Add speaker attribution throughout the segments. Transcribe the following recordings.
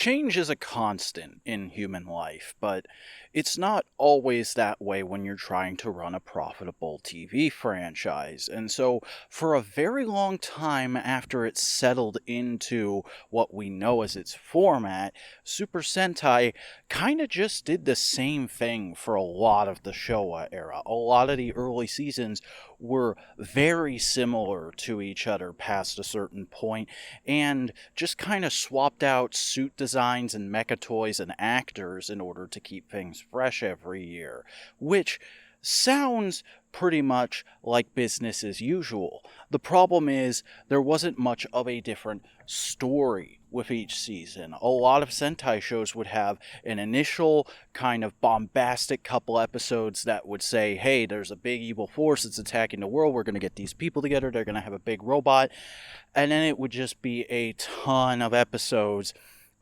Speaker 1: Change is a constant in human life, but it's not always that way when you're trying to run a profitable TV franchise. And so, for a very long time after it settled into what we know as its format, Super Sentai kind of just did the same thing for a lot of the Showa era. A lot of the early seasons were very similar to each other past a certain point, and just kind of swapped out suit designs and mecha toys and actors in order to keep things fresh every year, which sounds pretty much like business as usual. The problem is there wasn't much of a different story with each season. A lot of Sentai shows would have an initial kind of bombastic couple episodes that would say, hey, there's a big evil force that's attacking the world, we're going to get these people together, they're going to have a big robot, and then it would just be a ton of episodes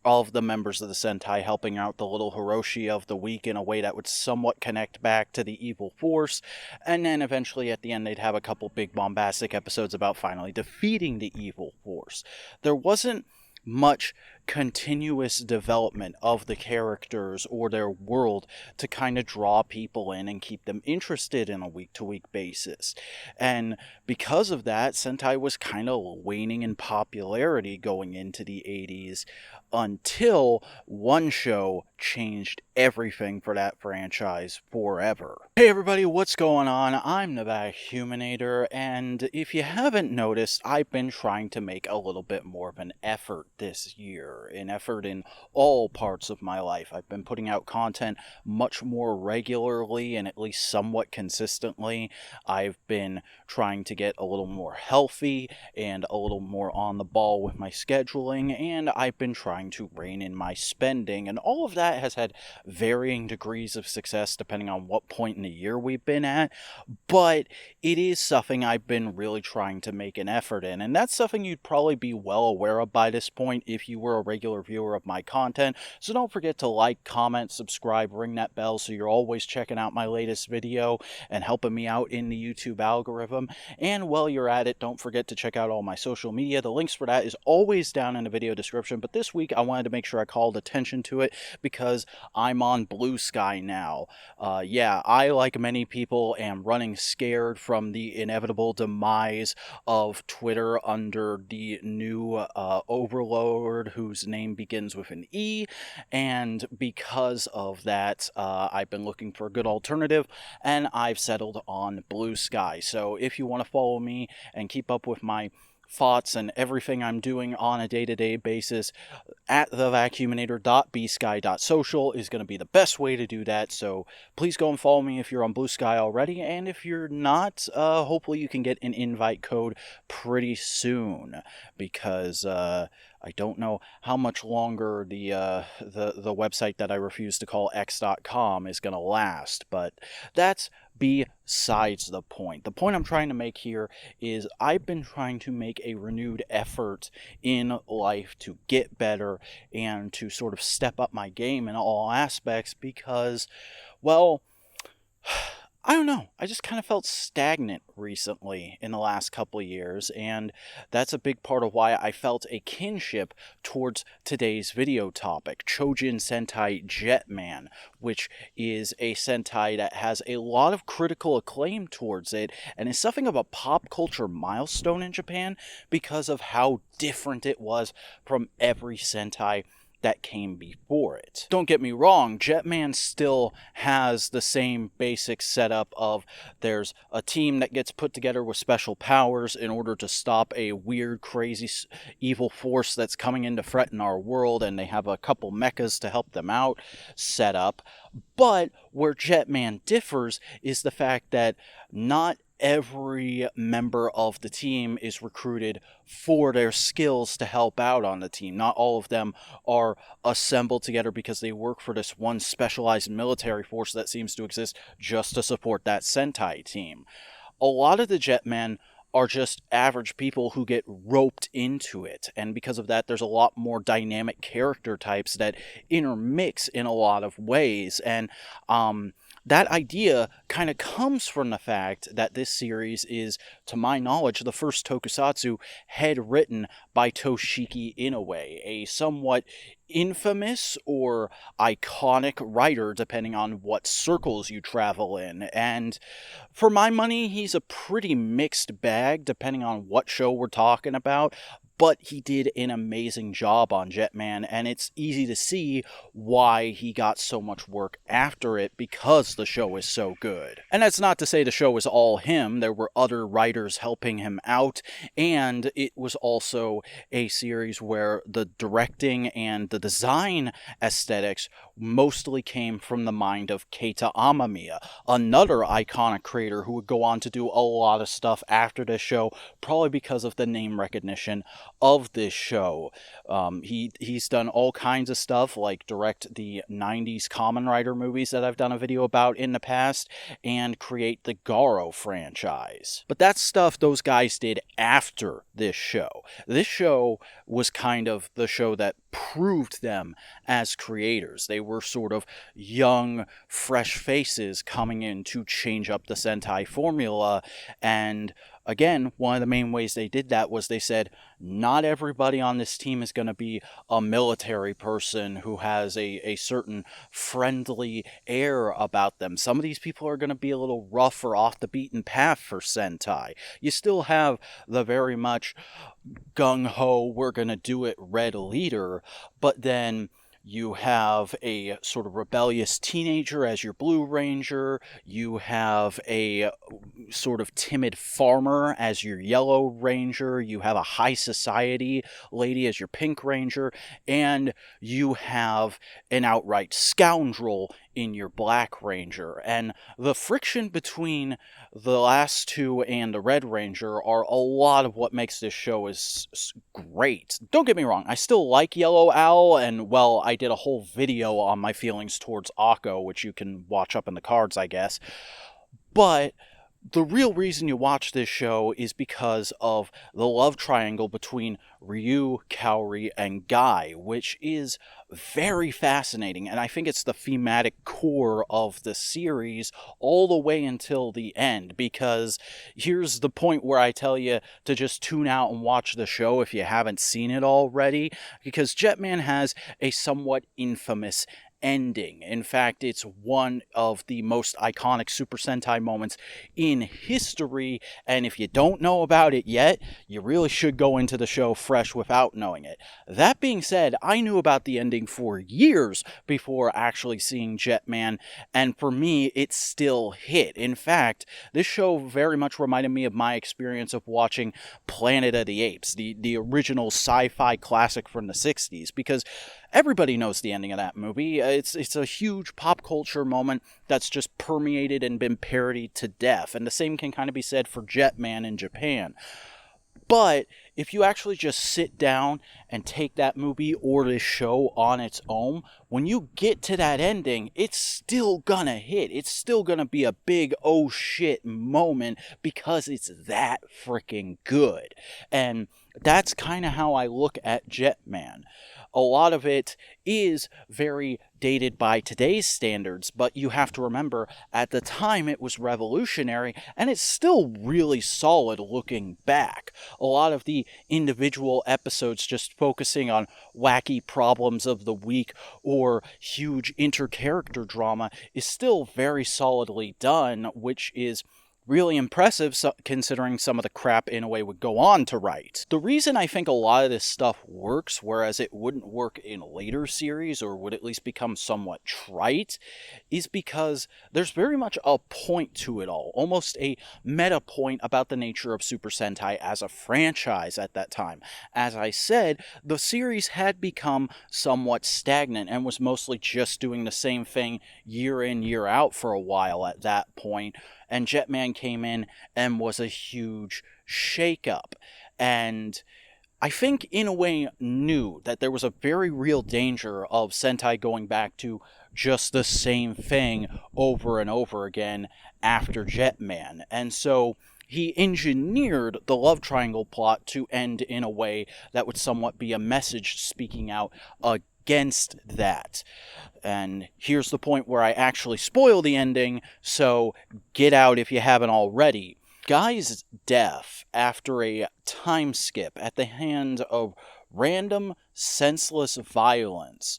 Speaker 1: of the members of the Sentai helping out the little Hiroshi of the week in a way that would somewhat connect back to the evil force, and then eventually at the end they'd have a couple big bombastic episodes about finally defeating the evil force. There wasn't much continuous development of the characters or their world to kind of draw people in and keep them interested in a week-to-week basis. And because of that, Sentai was kind of waning in popularity going into the 80s until one show changed everything for that franchise forever. Hey everybody, what's going on? I'm the Vacuuminator, and if you haven't noticed, I've been trying to make a little bit more of an effort this year, an effort in all parts of my life. I've been putting out content much more regularly and at least somewhat consistently. I've been trying to get a little more healthy and a little more on the ball with my scheduling, and I've been trying to rein in my spending, and all of that has had varying degrees of success depending on what point in the year we've been at, but it is something I've been really trying to make an effort in, and that's something you'd probably be well aware of by this point if you were a regular viewer of my content. So don't forget to like, comment, subscribe, ring that bell so you're always checking out my latest video and helping me out in the YouTube algorithm. And while you're at it, don't forget to check out all my social media. The links for that is always down in the video description, but this week I wanted to make sure I called attention to it because I'm on Blue Sky now. Yeah, I, like many people, am running scared from the inevitable demise of Twitter under the new overlord whose name begins with an E, and because of that, I've been looking for a good alternative, and I've settled on Blue Sky. So if you want to follow me and keep up with my thoughts and everything I'm doing on a day-to-day basis, at thevacuuminator.bsky.social is going to be the best way to do that. So please go and follow me if you're on Blue Sky already, and if you're not, hopefully you can get an invite code pretty soon, because I don't know how much longer the website that I refuse to call X.com is going to last, but that's besides the point. The point I'm trying to make here is I've been trying to make a renewed effort in life to get better and to sort of step up my game in all aspects because, well, I don't know. I just kind of felt stagnant recently in the last couple of years, and that's a big part of why I felt a kinship towards today's video topic, Choujin Sentai Jetman, which is a Sentai that has a lot of critical acclaim towards it, and is something of a pop culture milestone in Japan because of how different it was from every Sentai that came before it. Don't get me wrong, Jetman still has the same basic setup of there's a team that gets put together with special powers in order to stop a weird, crazy, evil force that's coming in to threaten our world, and they have a couple mechas to help them out set up. But where Jetman differs is the fact that not every member of the team is recruited for their skills to help out on the team. Not all of them are assembled together because they work for this one specialized military force that seems to exist just to support that Sentai team. A lot of the Jetmen are just average people who get roped into it, and because of that there's a lot more dynamic character types that intermix in a lot of ways, and that idea kind of comes from the fact that this series is, to my knowledge, the first tokusatsu head written by Toshiki Inoue, a somewhat infamous or iconic writer, depending on what circles you travel in. And for my money, he's a pretty mixed bag, depending on what show we're talking about. But he did an amazing job on Jetman, and it's easy to see why he got so much work after it, because the show is so good. And that's not to say the show is all him. There were other writers helping him out, and it was also a series where the directing and the design aesthetics mostly came from the mind of Keita Amamiya, another iconic creator who would go on to do a lot of stuff after this show, probably because of the name recognition of this show. He's done all kinds of stuff, like direct the 90s Kamen Rider movies that I've done a video about in the past, and create the Garo franchise. But that's stuff those guys did after this show. This show was kind of the show that proved them as creators. They were sort of young, fresh faces coming in to change up the Sentai formula, and again, one of the main ways they did that was they said, not everybody on this team is going to be a military person who has a certain friendly air about them. Some of these people are going to be a little rough or off the beaten path for Sentai. You still have the very much gung-ho, we're going to do it red leader, but then you have a sort of rebellious teenager as your Blue Ranger. You have a sort of timid farmer as your Yellow Ranger. You have a high society lady as your Pink Ranger. And you have an outright scoundrel in your Black Ranger. And the friction between the last two and the Red Ranger are a lot of what makes this show is great. Don't get me wrong, I still like Yellow Owl, and well, I did a whole video on my feelings towards Akko, which you can watch up in the cards, I guess. But the real reason you watch this show is because of the love triangle between Ryu, Kaori, and Guy, which is very fascinating, and I think it's the thematic core of the series all the way until the end, because here's the point where I tell you to just tune out and watch the show if you haven't seen it already, because Jetman has a somewhat infamous ending. In fact, it's one of the most iconic Super Sentai moments in history, and if you don't know about it yet, you really should go into the show fresh without knowing it. That being said, I knew about the ending for years before actually seeing Jetman, and for me, it still hit. In fact, this show very much reminded me of my experience of watching Planet of the Apes, the original sci-fi classic from the 60s, because everybody knows the ending of that movie. It's a huge pop culture moment that's just permeated and been parodied to death. And the same can kind of be said for Jetman in Japan. But if you actually just sit down and take that movie or this show on its own, when you get to that ending, it's still gonna hit. It's still gonna be a big oh shit moment because it's that freaking good. And that's kind of how I look at Jetman. A lot of it is very dated by today's standards, but you have to remember, at the time it was revolutionary, and it's still really solid looking back. A lot of the individual episodes just focusing on wacky problems of the week or huge inter-character drama is still very solidly done, which is really impressive considering some of the crap Inoue would go on to write. The reason I think a lot of this stuff works, whereas it wouldn't work in later series or would at least become somewhat trite, is because there's very much a point to it all, almost a meta point about the nature of Super Sentai as a franchise at that time. As I said, the series had become somewhat stagnant and was mostly just doing the same thing year in, year out for a while at that point. And Jetman came in and was a huge shakeup. And I think Inoue knew that there was a very real danger of Sentai going back to just the same thing over and over again after Jetman. And so he engineered the love triangle plot to end in a way that would somewhat be a message speaking out against that. And here's the point where I actually spoil the ending, so get out if you haven't already. Guy's death after a time skip at the hand of random, senseless violence,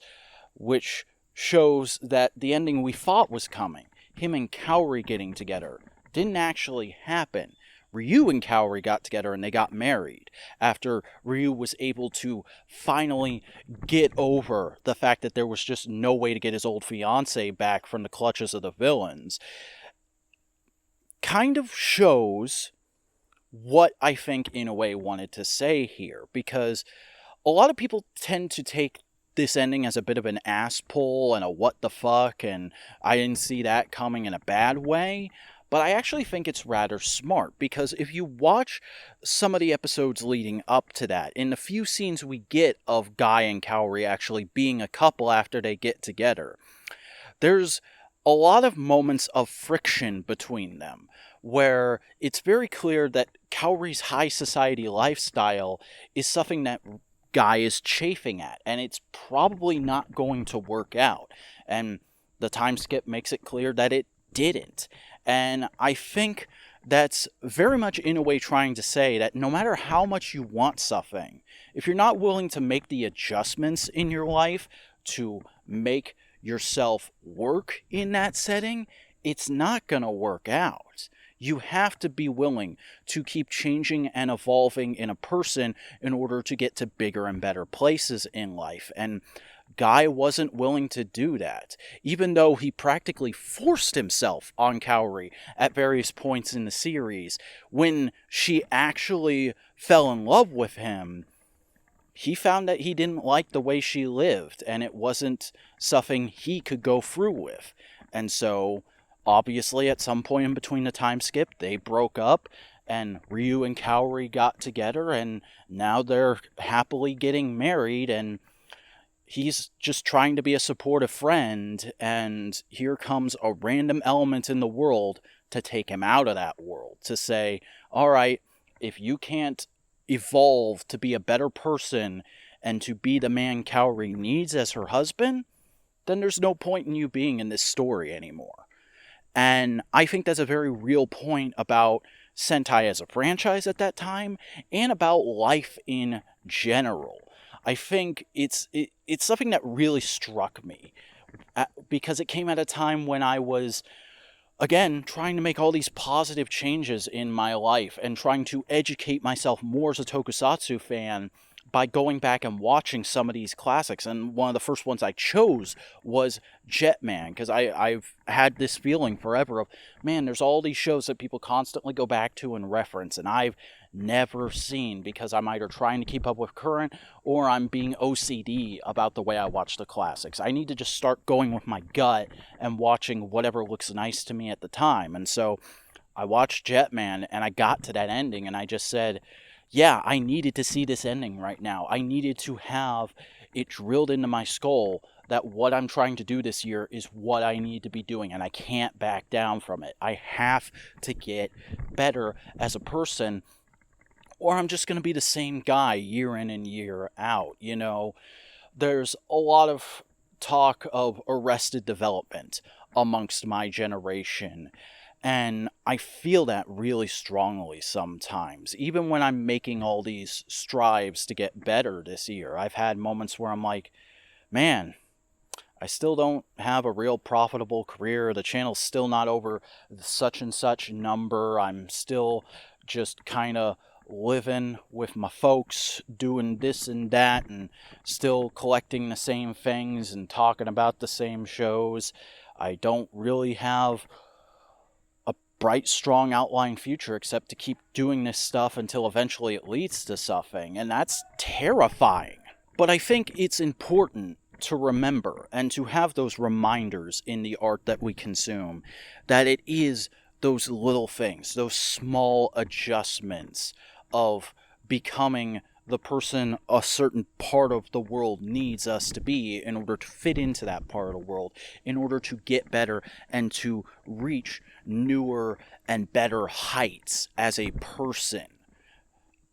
Speaker 1: which shows that the ending we thought was coming, him and Kaori getting together, didn't actually happen. Ryu and Kaori got together and they got married after Ryu was able to finally get over the fact that there was just no way to get his old fiancée back from the clutches of the villains. Kind of shows what I think Inoue wanted to say here, because a lot of people tend to take this ending as a bit of an ass pull and a what the fuck, and I didn't see that coming in a bad way. But I actually think it's rather smart, because if you watch some of the episodes leading up to that, in the few scenes we get of Guy and Kaori actually being a couple after they get together, there's a lot of moments of friction between them, where it's very clear that Kaori's high society lifestyle is something that Guy is chafing at, and it's probably not going to work out. And the time skip makes it clear that it didn't. And I think that's very much in a way trying to say that no matter how much you want something, if you're not willing to make the adjustments in your life to make yourself work in that setting, it's not going to work out. You have to be willing to keep changing and evolving in a person in order to get to bigger and better places in life. And Guy wasn't willing to do that, even though he practically forced himself on Kaori at various points in the series. When she actually fell in love with him, he found that he didn't like the way she lived, and it wasn't something he could go through with. And so, obviously, at some point in between the time skip, they broke up, and Ryu and Kaori got together, and now they're happily getting married, and he's just trying to be a supportive friend, and here comes a random element in the world to take him out of that world, to say, alright, if you can't evolve to be a better person and to be the man Kaori needs as her husband, then there's no point in you being in this story anymore. And I think that's a very real point about Sentai as a franchise at that time, and about life in general. I think it's something that really struck me, because it came at a time when I was, again, trying to make all these positive changes in my life and trying to educate myself more as a Tokusatsu fan by going back and watching some of these classics. And one of the first ones I chose was Jetman, because I've had this feeling forever of, man, there's all these shows that people constantly go back to and reference, and I've never seen, because I'm either trying to keep up with current or I'm being OCD about the way I watch the classics. I need to just start going with my gut and watching whatever looks nice to me at the time. And so I watched Jetman, and I got to that ending, and I just said, yeah, I needed to see this ending right now. I needed to have it drilled into my skull that what I'm trying to do this year is what I need to be doing, and I can't back down from it. I have to get better as a person, or I'm just going to be the same guy year in and year out. You know, there's a lot of talk of arrested development amongst my generation, and I feel that really strongly sometimes. Even when I'm making all these strives to get better this year, I've had moments where I'm like, man, I still don't have a real profitable career. The channel's still not over such and such number. I'm still just kind of living with my folks, doing this and that, and still collecting the same things and talking about the same shows. I don't really have bright, strong outline future except to keep doing this stuff until eventually it leads to something, and that's terrifying. But I think it's important to remember and to have those reminders in the art that we consume, that it is those little things, those small adjustments of becoming the person a certain part of the world needs us to be in order to fit into that part of the world, in order to get better and to reach newer and better heights as a person.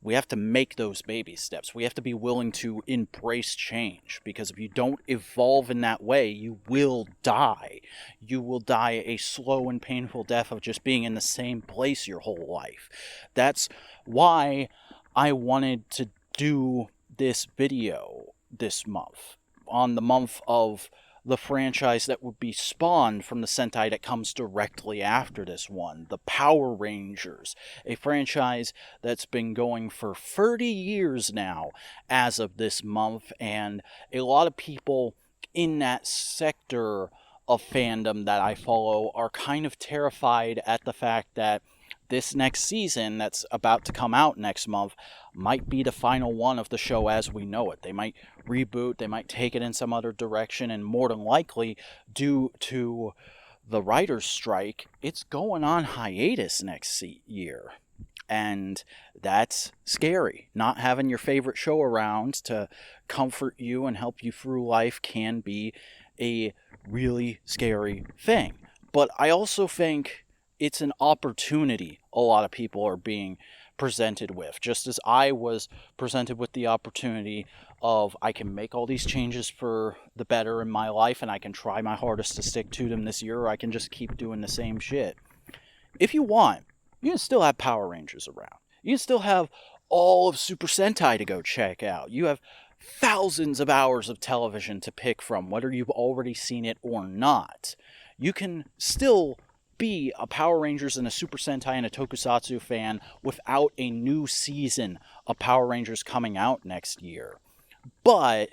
Speaker 1: We have to make those baby steps. We have to be willing to embrace change, because if you don't evolve in that way, you will die. You will die a slow and painful death of just being in the same place your whole life. That's why I wanted to do this video this month, on the month of the franchise that would be spawned from the Sentai that comes directly after this one, the Power Rangers, a franchise that's been going for 30 years now as of this month, and a lot of people in that sector of fandom that I follow are kind of terrified at the fact that this next season that's about to come out next month might be the final one of the show as we know it. They might reboot, they might take it in some other direction, and more than likely, due to the writer's strike, it's going on hiatus next year. And that's scary. Not having your favorite show around to comfort you and help you through life can be a really scary thing. But I also think it's an opportunity a lot of people are being presented with. Just as I was presented with the opportunity of, I can make all these changes for the better in my life, and I can try my hardest to stick to them this year, or I can just keep doing the same shit. If you want, you can still have Power Rangers around. You can still have all of Super Sentai to go check out. You have thousands of hours of television to pick from, whether you've already seen it or not. You can still be a Power Rangers and a Super Sentai and a Tokusatsu fan without a new season of Power Rangers coming out next year. But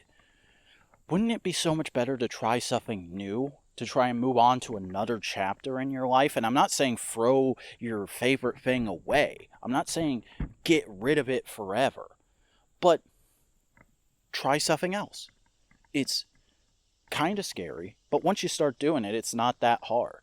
Speaker 1: wouldn't it be so much better to try something new? To try and move on to another chapter in your life? And I'm not saying throw your favorite thing away. I'm not saying get rid of it forever. But try something else. It's kind of scary, but once you start doing it, it's not that hard.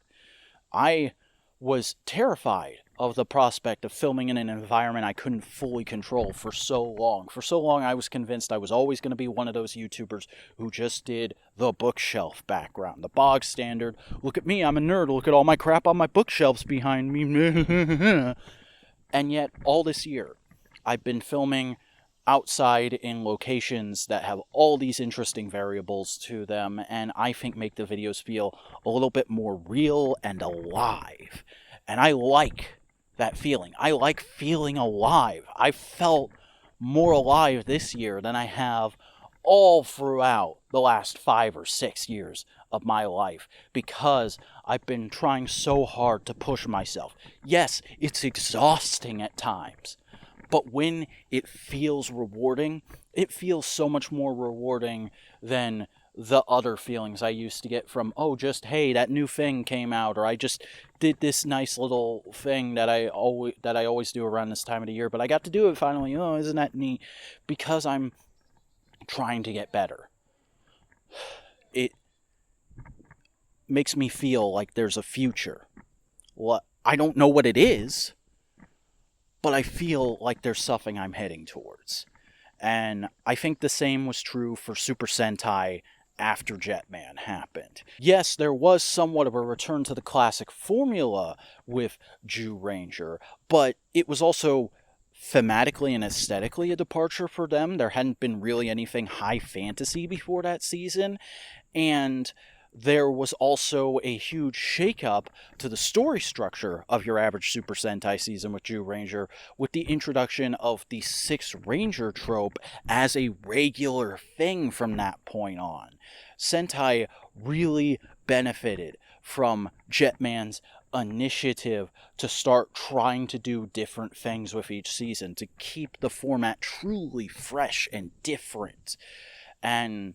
Speaker 1: I was terrified of the prospect of filming in an environment I couldn't fully control for so long. For so long, I was convinced I was always going to be one of those YouTubers who just did the bookshelf background. The bog standard, look at me, I'm a nerd, look at all my crap on my bookshelves behind me. And yet, all this year, I've been filming outside in locations that have all these interesting variables to them, and I think make the videos feel a little bit more real and alive. And I like that feeling. I like feeling alive. I felt more alive this year than I have all throughout the last 5 or 6 years of my life, because I've been trying so hard to push myself. Yes, it's exhausting at times. But when it feels rewarding, it feels so much more rewarding than the other feelings I used to get from, just, hey, that new thing came out, or I just did this nice little thing that I always do around this time of the year, but I got to do it finally. Oh, isn't that neat? Because I'm trying to get better. It makes me feel like there's a future. Well, I don't know what it is, but I feel like there's something I'm heading towards. And I think the same was true for Super Sentai after Jetman happened. Yes, there was somewhat of a return to the classic formula with Zyuranger, but it was also thematically and aesthetically a departure for them. There hadn't been really anything high fantasy before that season, and there was also a huge shakeup to the story structure of your average Super Sentai season with Zyuranger, with the introduction of the 6 Ranger trope as a regular thing from that point on. Sentai really benefited from Jetman's initiative to start trying to do different things with each season, to keep the format truly fresh and different. And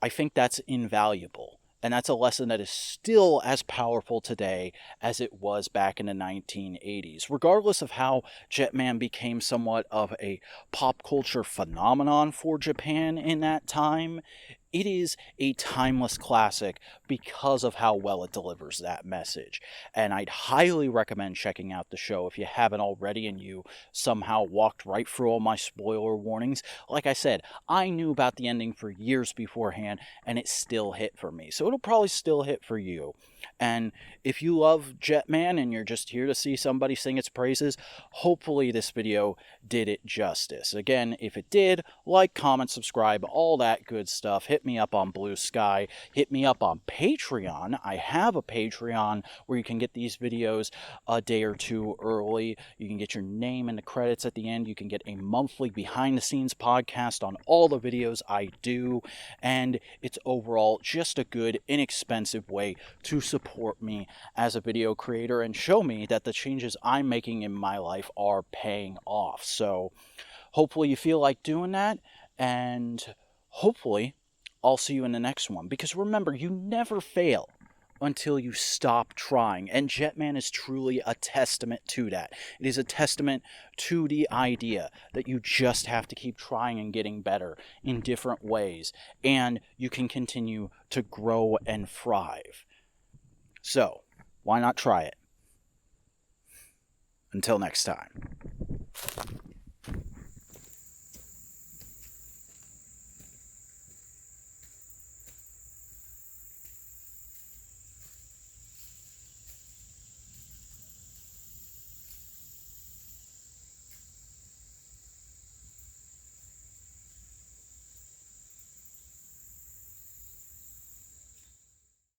Speaker 1: I think that's invaluable. And that's a lesson that is still as powerful today as it was back in the 1980s. Regardless of how Jetman became somewhat of a pop culture phenomenon for Japan in that time, it is a timeless classic because of how well it delivers that message. And I'd highly recommend checking out the show if you haven't already and you somehow walked right through all my spoiler warnings. Like I said, I knew about the ending for years beforehand, and it still hit for me. So it'll probably still hit for you. And if you love Jetman and you're just here to see somebody sing its praises, hopefully this video did it justice. Again, if it did, like, comment, subscribe, all that good stuff. Hit me up on Blue Sky. Hit me up on Patreon. I have a Patreon where you can get these videos a day or two early. You can get your name in the credits at the end. You can get a monthly behind-the-scenes podcast on all the videos I do. And it's overall just a good, inexpensive way to support me as a video creator and show me that the changes I'm making in my life are paying off. So hopefully you feel like doing that, and hopefully I'll see you in the next one. Because remember, you never fail until you stop trying. And Jetman is truly a testament to that. It is a testament to the idea that you just have to keep trying and getting better in different ways, and you can continue to grow and thrive. So, why not try it? Until next time.